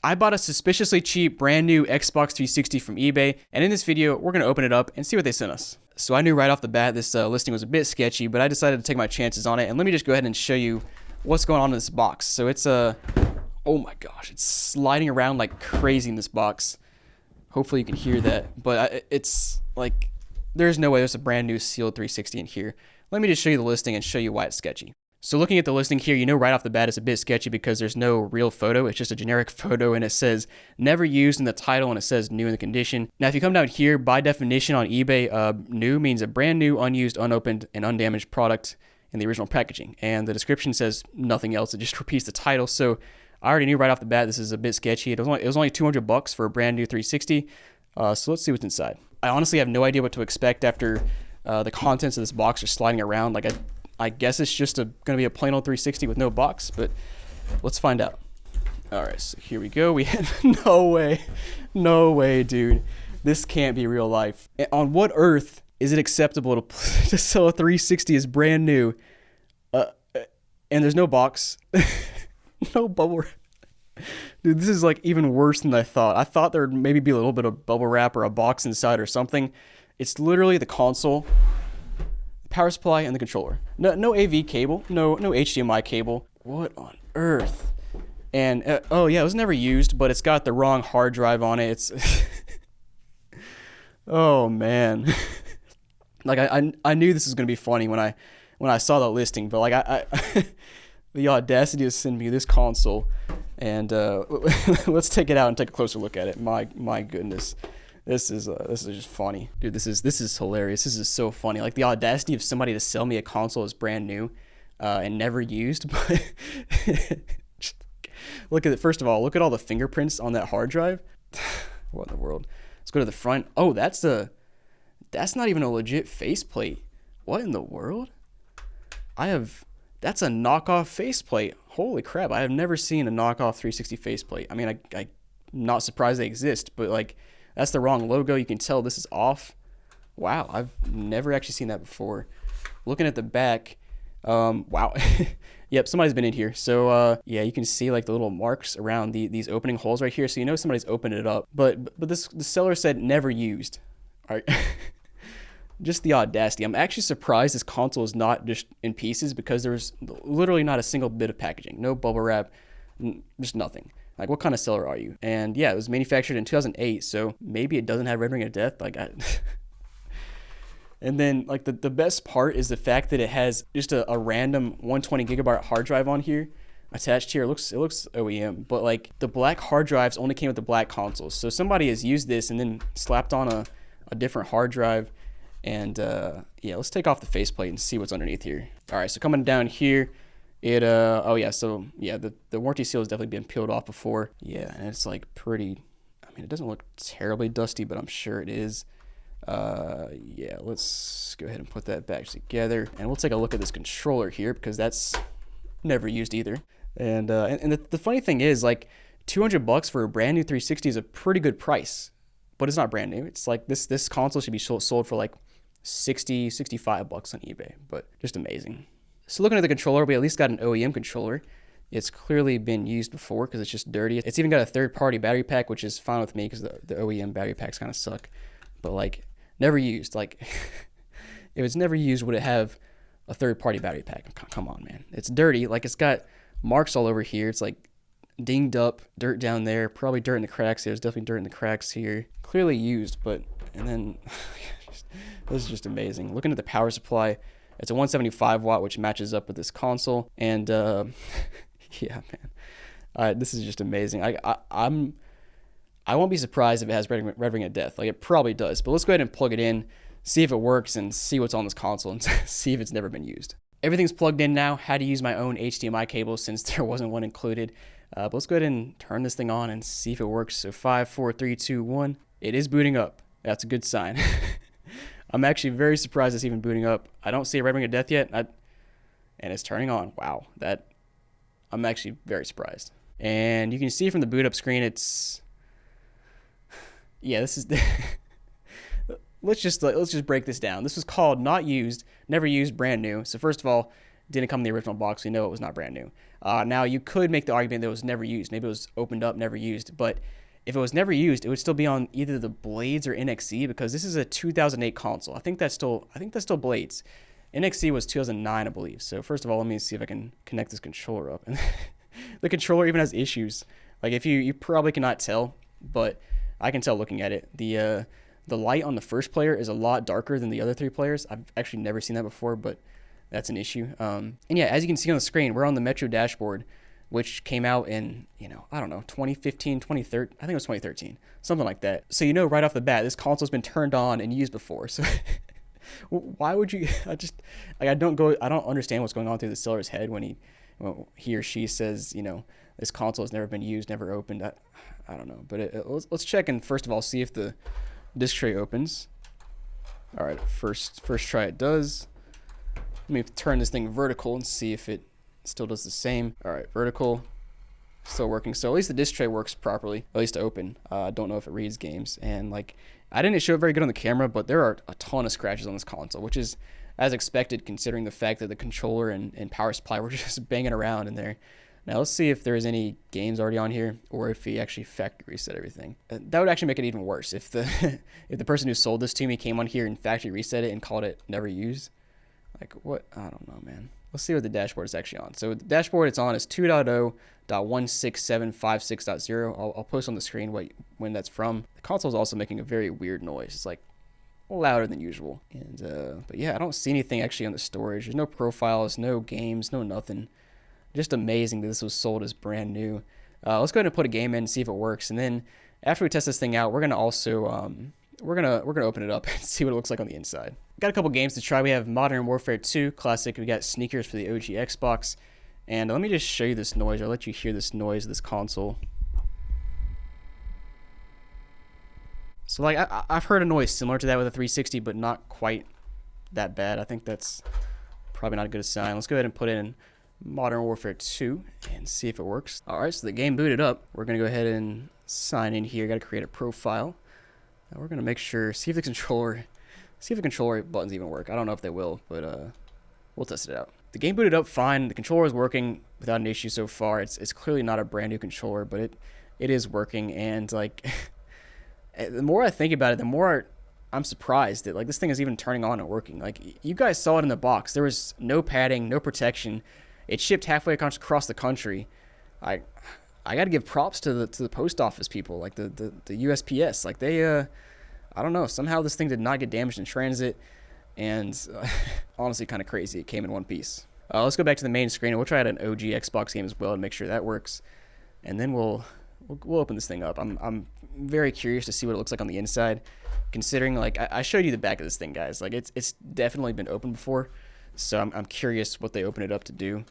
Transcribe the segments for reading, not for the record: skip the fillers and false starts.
I bought a suspiciously cheap brand new Xbox 360 from eBay, and in this video, we're gonna open it up and see what they sent us. So I knew right off the bat this listing was a bit sketchy, but I decided to take my chances on it, and let me just go ahead and show you what's going on in this box. So it's oh my gosh, it's sliding around like crazy in this box. Hopefully you can hear that, but it's like, there's no way there's a brand new sealed 360 in here. Let me just show you the listing and show you why it's sketchy. So looking at the listing here, you know right off the bat it's a bit sketchy because there's no real photo. It's just a generic photo, and it says never used in the title, and it says new in the condition. Now if you come down here, by definition on eBay, new means a brand new, unused, unopened, and undamaged product in the original packaging. And the description says nothing else. It just repeats the title. So I already knew right off the bat this is a bit sketchy. It was only $200 for a brand new 360. So let's see what's inside. I honestly have no idea what to expect after the contents of this box are sliding around. Like I guess it's just going to be a plain old 360 with no box, but let's find out. All right, so here we go. We had no way, dude. This can't be real life. On what earth is it acceptable to sell a 360 as brand new, and there's no box, no bubble wrap? Dude, this is like even worse than I thought. I thought there would maybe be a little bit of bubble wrap or a box inside or something. It's literally the console, the power supply, and the controller. No AV cable, no HDMI cable. What on earth? And oh yeah, it was never used, but it's got the wrong hard drive on it. It's oh man. Like I knew this was gonna be funny when I saw the listing, but like I the audacity to send me this console, and let's take it out and take a closer look at it. My goodness, this is just funny, dude. This is hilarious. This is so funny. Like the audacity of somebody to sell me a console as brand new and never used. But look at it. First of all, look at all the fingerprints on that hard drive. What in the world? Let's go to the front. Oh, that's not even a legit faceplate. What in the world? That's a knockoff faceplate. Holy crap, I have never seen a knockoff 360 faceplate. I mean, I'm not surprised they exist, but like, that's the wrong logo. You can tell this is off. Wow, I've never actually seen that before. Looking at the back, wow. Yep, somebody's been in here. So yeah, you can see like the little marks around these opening holes right here. So you know somebody's opened it up. But the seller said never used. All right. Just the audacity. I'm actually surprised this console is not just in pieces, because there's literally not a single bit of packaging. No bubble wrap, just nothing. Like, what kind of seller are you? And yeah, it was manufactured in 2008, so maybe it doesn't have Red Ring of Death. Like, and then like the best part is the fact that it has just a random 120 gigabyte hard drive on here attached here. It looks OEM, but like the black hard drives only came with the black consoles. So somebody has used this and then slapped on a different hard drive. And yeah, let's take off the faceplate and see what's underneath here. All right, so coming down here, oh yeah, so yeah, the warranty seal has definitely been peeled off before. Yeah, and it's like pretty, I mean, it doesn't look terribly dusty, but I'm sure it is. Yeah, let's go ahead and put that back together, and we'll take a look at this controller here, because that's never used either. And the funny thing is, like, $200 for a brand new 360 is a pretty good price, but it's not brand new. It's like this console should be sold for like $60, $65 on eBay, but just amazing. So looking at the controller, we at least got an OEM controller. It's clearly been used before because it's just dirty. It's even got a third-party battery pack, which is fine with me because the OEM battery packs kind of suck. But like, never used. Like, if it's never used, would it have a third-party battery pack? Come on, man. It's dirty. Like, it's got marks all over here. It's like dinged up, dirt down there, probably dirt in the cracks. There's definitely dirt in the cracks here. Clearly used, but, and then this is just amazing. Looking at the power supply, it's a 175 watt, which matches up with this console. And yeah, man, this is just amazing. I won't be surprised if it has Red Ring of Death. Like, it probably does. But let's go ahead and plug it in, see if it works, and see what's on this console, and see if it's never been used. Everything's plugged in now. Had to use my own HDMI cable since there wasn't one included. But let's go ahead and turn this thing on and see if it works. So 5, 4, 3, 2, 1. It is booting up. That's a good sign. I'm actually very surprised it's even booting up. I don't see a Red Ring of Death yet, and it's turning on. Wow, I'm actually very surprised. And you can see from the boot up screen, it's, yeah, this is let's just break this down. This was called not used, never used, brand new. So first of all, didn't come in the original box. We know it was not brand new. Now, you could make the argument that it was never used. Maybe it was opened up, never used. But if it was never used, it would still be on either the Blades or NXE, because this is a 2008 console. I think that's still Blades. NXE was 2009, I believe. So first of all, let me see if I can connect this controller up. And the controller even has issues. Like, if you probably cannot tell, but I can tell looking at it. The light on the first player is a lot darker than the other 3 players. I've actually never seen that before, but that's an issue. And yeah, as you can see on the screen, we're on the Metro dashboard, which came out in, I don't know, 2015, 2013. I think it was 2013, something like that. So right off the bat, this console's been turned on and used before. So why would you? I don't understand what's going on through the seller's head when he or she says, this console has never been used, never opened. I don't know, but let's check and first of all see if the disc tray opens. All right, first try it does. Let me turn this thing vertical and see if it still does the same. All right, vertical, still working. So at least the disc tray works properly, at least to open. I don't know if it reads games. And I didn't show it very good on the camera, but there are a ton of scratches on this console, which is as expected considering the fact that the controller and power supply were just banging around in there. Now let's see if there's any games already on here, or if he actually factory reset everything. That would actually make it even worse if the if the person who sold this to me came on here and factory reset it and called it never used. What? I don't know, man. Let's see what the dashboard is actually on. So the dashboard it's on is 2.0.16756.0. I'll post on the screen when that's from. The console is also making a very weird noise. It's louder than usual. And but yeah, I don't see anything actually on the storage. There's no profiles, no games, no nothing. Just amazing that this was sold as brand new. Let's go ahead and put a game in and see if it works. And then after we test this thing out, we're gonna also we're gonna open it up and see what it looks like on the inside. Got a couple games to try. We have Modern Warfare 2 Classic. We got Sneakers for the OG Xbox. And let me just show you this noise. I'll let you hear this noise of this console. So I've heard a noise similar to that with a 360, but not quite that bad. I think that's probably not a good sign. Let's go ahead and put in Modern Warfare 2 and see if it works. All right, so the game booted up. We're gonna go ahead and sign in here. Got to create a profile. Now we're gonna make sure, see if the controller buttons even work. I don't know if they will, but we'll test it out. The game booted up fine. The controller is working without an issue so far. It's clearly not a brand new controller, but it is working. And the more I think about it, the more I'm surprised that this thing is even turning on and working. You guys saw it in the box. There was no padding, no protection. It shipped halfway across the country. I got to give props to the post office people, the USPS. They I don't know, somehow this thing did not get damaged in transit, and honestly kind of crazy. It came in one piece. Let's go back to the main screen and we'll try out an OG Xbox game as well and make sure that works, and then we'll open this thing up. I'm very curious to see what it looks like on the inside, considering I showed you the back of this thing, guys. It's definitely been opened before, so I'm curious what they open it up to do.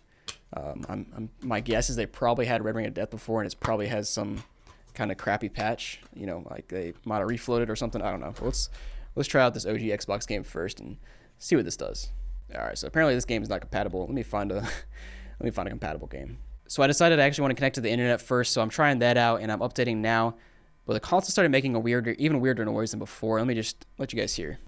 My guess is they probably had Red Ring of Death before, and it probably has some kind of crappy patch. They might have refloated or something. I don't know. Let's try out this OG Xbox game first and see what this does. All right. So apparently this game is not compatible. Let me find a compatible game. So I decided I actually want to connect to the internet first. So I'm trying that out and I'm updating now. But the console started making even weirder noise than before. Let me just let you guys hear.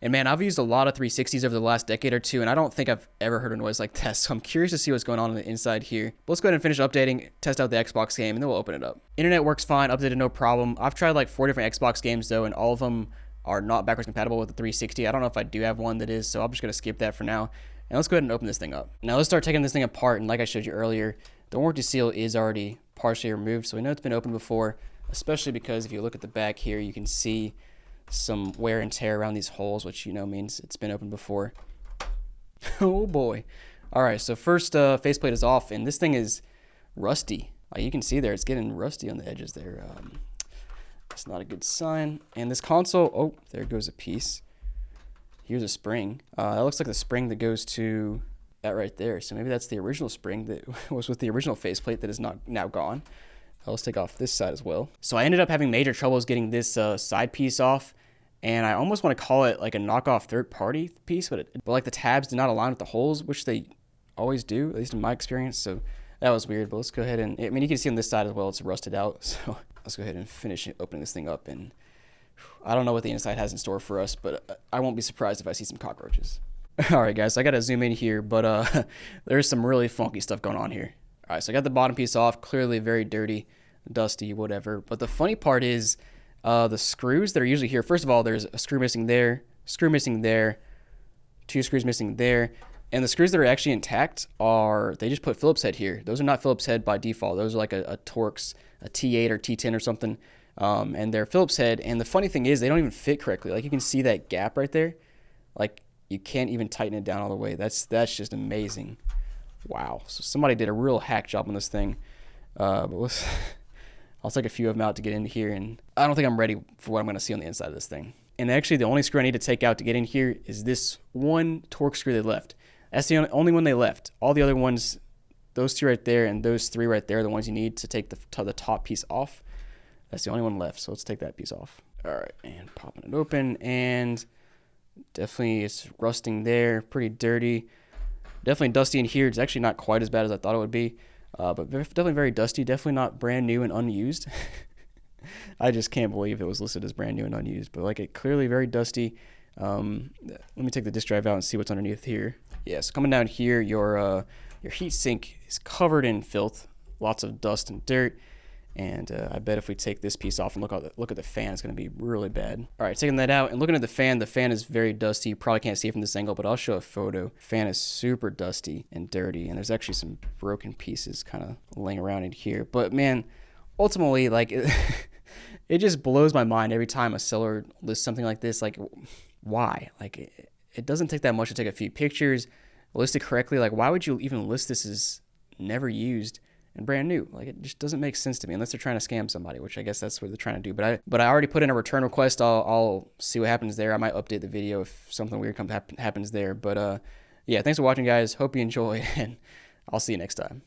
And man, I've used a lot of 360s over the last decade or two, and I don't think I've ever heard a noise like this. So I'm curious to see what's going on the inside here. But let's go ahead and finish updating, test out the Xbox game, and then we'll open it up. Internet works fine, updated no problem. I've tried 4 different Xbox games though, and all of them are not backwards compatible with the 360. I don't know if I do have one that is, so I'm just gonna skip that for now. And let's go ahead and open this thing up. Now let's start taking this thing apart, and like I showed you earlier, the warranty seal is already partially removed, so we know it's been opened before, especially because if you look at the back here, you can see some wear and tear around these holes, which means it's been opened before. Oh boy. All right, so first faceplate is off, and this thing is rusty. You can see there, it's getting rusty on the edges there. It's not a good sign. And this console, oh, there goes a piece. Here's a spring. That looks like the spring that goes to that right there. So maybe that's the original spring that was with the original faceplate that is not now gone. Let's take off this side as well. So I ended up having major troubles getting this side piece off, and I almost want to call it a knockoff third-party piece, but the tabs did not align with the holes, which they always do, at least in my experience. So that was weird. But let's go ahead and, you can see on this side as well, it's rusted out. So let's go ahead and finish opening this thing up. And I don't know what the inside has in store for us, but I won't be surprised if I see some cockroaches. All right, guys, so I got to zoom in here, but there's some really funky stuff going on here. All right, so I got the bottom piece off, clearly very dirty, dusty, whatever. But the funny part is the screws that are usually here. First of all, there's a screw missing there, two screws missing there. And the screws that are actually intact they just put Phillips head here. Those are not Phillips head by default. Those are like a Torx, a T8 or T10 or something. And they're Phillips head. And the funny thing is they don't even fit correctly. Like you can see that gap right there. Like you can't even tighten it down all the way. That's just amazing. Wow. So somebody did a real hack job on this thing. But I'll take a few of them out to get in here. And I don't think I'm ready for what I'm going to see on the inside of this thing. And actually the only screw I need to take out to get in here is this one Torx screw they left. That's the only one they left. All the other ones, those two right there and those three right there are the ones you need to take the top piece off. That's the only one left, so let's take that piece off. All right, and popping it open, and definitely it's rusting there, pretty dirty. Definitely dusty in here. It's actually not quite as bad as I thought it would be, but definitely very dusty. Definitely not brand new and unused. I just can't believe it was listed as brand new and unused, but like it clearly very dusty. Let me take the disk drive out and see what's underneath here. Yeah, so coming down here, your heat sink is covered in filth, lots of dust and dirt, and I bet if we take this piece off and look at the fan, it's going to be really bad. All right, taking that out and looking at the fan is very dusty. You probably can't see it from this angle, but I'll show a photo. Fan is super dusty and dirty, and there's actually some broken pieces kind of laying around in here. But man, ultimately, like it just blows my mind every time a seller lists something like this. Like, why? Like it doesn't take that much to take a few pictures, list it correctly. Like, why would you even list this as never used and brand new? Like, it just doesn't make sense to me unless they're trying to scam somebody, which I guess that's what they're trying to do. But I already put in a return request. I'll see what happens there. I might update the video if something weird happens there. But yeah, thanks for watching, guys. Hope you enjoyed, and I'll see you next time.